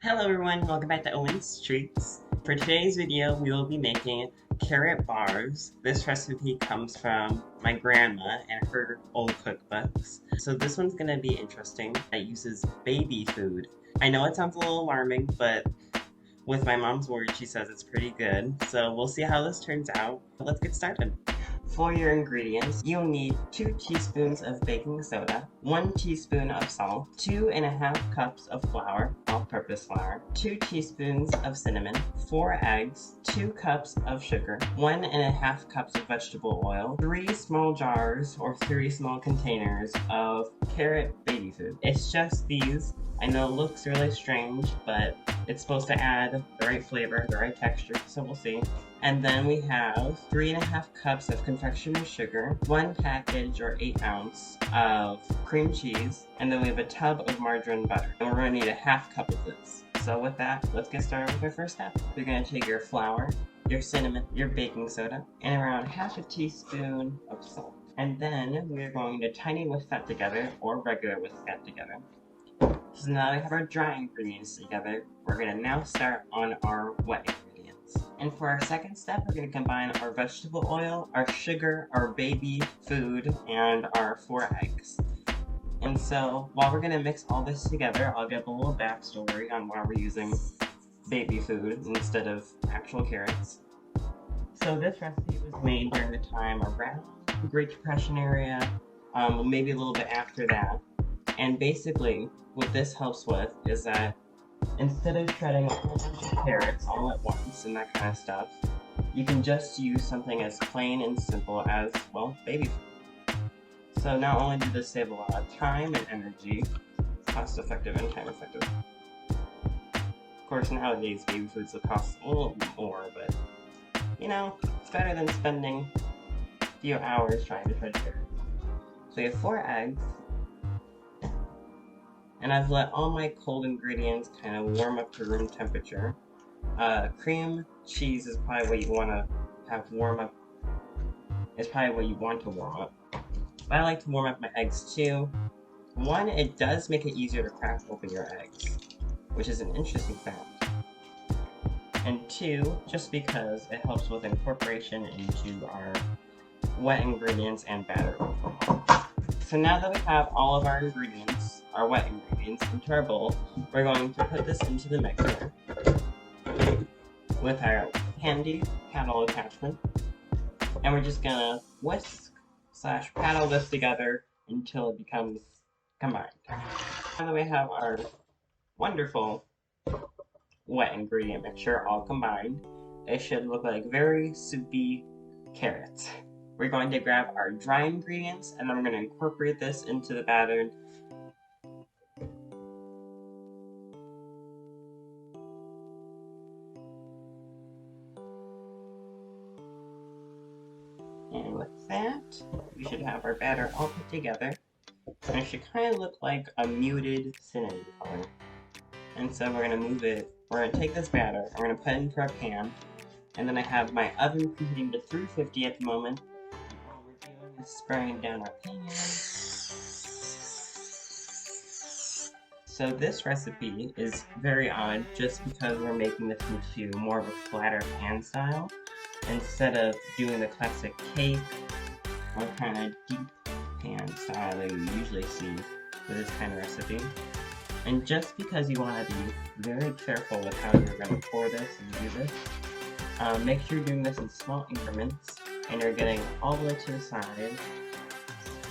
Hello everyone, welcome back to Owen's Treats. For today's video, we will be making carrot bars. This recipe comes from my grandma and her old cookbooks. So this one's gonna be interesting. It uses baby food. I know it sounds a little alarming, but with my mom's word, she says it's pretty good. So we'll see how this turns out. Let's get started. For your ingredients, you'll need 2 teaspoons of baking soda, 1 teaspoon of salt, 2½ cups of flour, all-purpose flour, 2 teaspoons of cinnamon, 4 eggs, 2 cups of sugar, 1½ cups of vegetable oil, 3 small jars or 3 small containers of carrot baby food. It's just these. I know it looks really strange, but it's supposed to add the right flavor, the right texture, so we'll see. And then we have 3½ cups of confectioners sugar, 1 package or 8 ounce of cream cheese, and then we have a tub of margarine butter. And we're going to need a ½ cup of this. So with that, let's get started with our first step. You're going to take your flour, your cinnamon, your baking soda, and around ½ teaspoon of salt. And then we're going to tiny whisk that together, or regular whisk that together. So now we have our dry ingredients together. We're going to now start on our wet ingredients. And for our second step, we're going to combine our vegetable oil, our sugar, our baby food, and our 4 eggs. And so while we're going to mix all this together, I'll give a little backstory on why we're using baby food instead of actual carrots. So this recipe was made during the time around the Great Depression area, maybe a little bit after that. And basically, what this helps with is that instead of shredding a whole bunch of carrots all at once and that kind of stuff, you can just use something as plain and simple as, well, baby food. So not only did this save a lot of time and energy, cost effective and time effective. Of course, nowadays baby foods will cost a little more, but you know, it's better than spending a few hours trying to shred carrots. So you have 4 eggs. And I've let all my cold ingredients kind of warm up to room temperature. Cream cheese is probably what you want to have warm up. It's probably what you want to warm up. But I like to warm up my eggs too. 1, it does make it easier to crack open your eggs, which is an interesting fact. And 2, just because it helps with incorporation into our wet ingredients and batter overall. So now that we have all of our ingredients, our wet ingredients, into our bowl, we're going to put this into the mixer with our handy paddle attachment, and we're just gonna whisk/paddle this together until it becomes combined. Now that we have our wonderful wet ingredient mixture all combined, it should look like very soupy carrots. We're going to grab our dry ingredients, and then we're going to incorporate this into the batter. And with that, we should have our batter all put together. And it should kind of look like a muted cinnamon color. And so we're going to move it, we're going to take this batter, we're going to put it into our pan. And then I have my oven preheating to 350 at the moment. Spraying down our pan. So this recipe is very odd just because we're making this into more of a flatter pan style instead of doing the classic cake or kind of deep pan style that you usually see with this kind of recipe. And just because you want to be very careful with how you're going to pour this and do this, make sure you're doing this in small increments and you're getting all the way to the side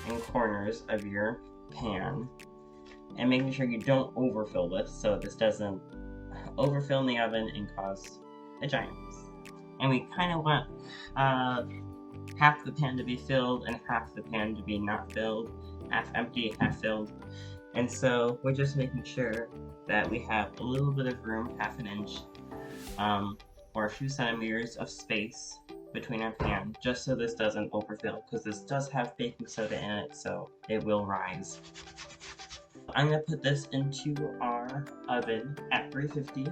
and corners of your pan, and making sure you don't overfill this so this doesn't overfill in the oven and cause a giant mess. And we kind of want half the pan to be filled and half the pan to be not filled, half empty, half filled. And so we're just making sure that we have a little bit of room, ½ an inch, or a few centimeters of space between our pan, just so this doesn't overfill, because this does have baking soda in it, so it will rise. I'm going to put this into our oven at 350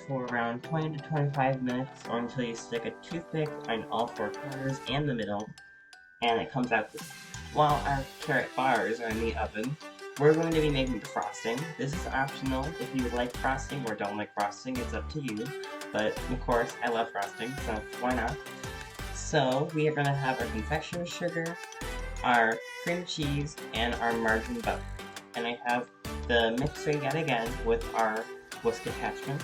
for around 20 to 25 minutes, or until you stick a toothpick on all 4 corners and the middle, and it comes out good. While our carrot bars are in the oven, we're going to be making the frosting. This is optional. If you like frosting or don't like frosting, it's up to you. But of course, I love frosting, so why not? So we are going to have our confectioner's sugar, our cream cheese, and our margarine butter. And I have the mixer yet again with our whisk attachment.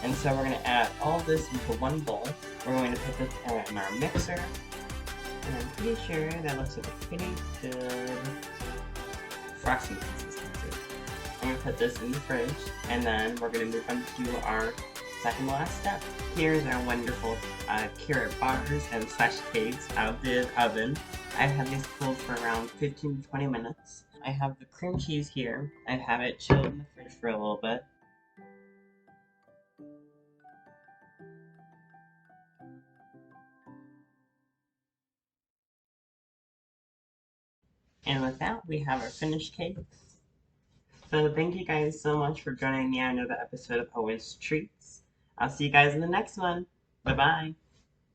And so we're going to add all this into one bowl. We're going to put this in our mixer. And I'm pretty sure that looks like a pretty good frosting consistency. I'm going to put this in the fridge, and then we're going to move on to our second to last step. Here's our wonderful carrot bars and slash cakes out of the oven. I've had these cooled for around 15 to 20 minutes. I have the cream cheese here. I have it chilled in the fridge for a little bit. And with that, we have our finished cakes. So thank you guys so much for joining me on another episode of Owen's Treats. I'll see you guys in the next one. Bye-bye.